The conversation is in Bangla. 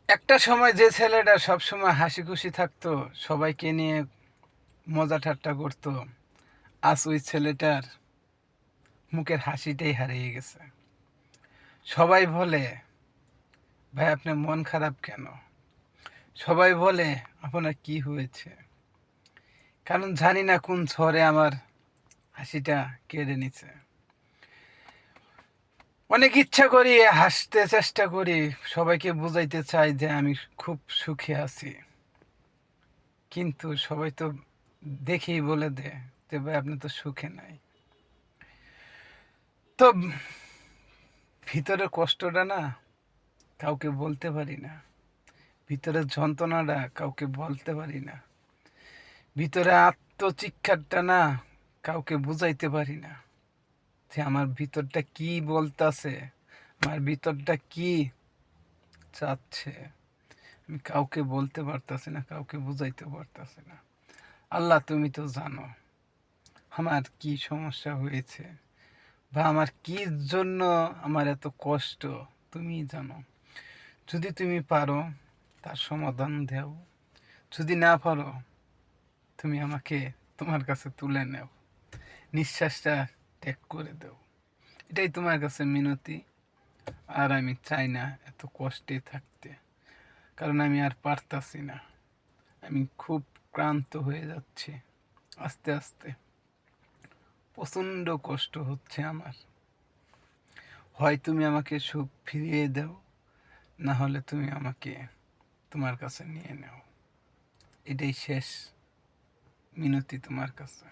একটা সময় যে ছেলেটা সবসময় হাসি খুশি থাকতো, সবাইকে নিয়ে মজা ঠাট্টা করতো, আজ ওই ছেলেটার মুখের হাসিটাই হারিয়ে গেছে। সবাই বলে, ভাই আপনার মন খারাপ কেন? সবাই বলে, আপনার কি হয়েছে? কারণ জানি না কোন ঝড়ে আমার হাসিটা কেড়ে নিছে। অনেক ইচ্ছা করি, হাসতে চেষ্টা করি, সবাইকে বুঝাইতে চাই যে আমি খুব সুখে আছি, কিন্তু সবাই তো দেখেই বলে দেয় যে ভাই আপনি তো সুখে নাই। তো ভিতরের কষ্টটা না কাউকে বলতে পারি না, ভিতরের যন্ত্রণাটা কাউকে বলতে পারি না, ভিতরে আত্মচিৎকারটা না কাউকে বুঝাইতে পারি না যে আমার ভিতরটা কি বলতাছে, আমার ভিতরটা কি চাচ্ছে। আমি কাউকে বলতে পারতাছি না, কাউকে বুঝাইতে পারতাছি না। আল্লাহ তুমি তো জানো আমার কি সমস্যা হয়েছে, বা আমার কি জন্য আমার এত কষ্ট, তুমি জানো। যদি তুমি পারো তার সমাধান দাও, যদি না পারো তুমি আমাকে তোমার কাছে তুলে নাও, নিঃশ্বাসটা ত্যাগ করে দাও। এটাই তোমার কাছে মিনতি। আর আমি চাই না এত কষ্টে থাকতে, কারণ আমি আর পারতাছি না। আমি খুব ক্লান্ত হয়ে যাচ্ছি আস্তে আস্তে। প্রচণ্ড কষ্ট হচ্ছে আমার। হয় তুমি আমাকে সুখ ফিরিয়ে দাও, না হলে তুমি আমাকে তোমার কাছে নিয়ে নাও। এটাই শেষ মিনতি তোমার কাছে।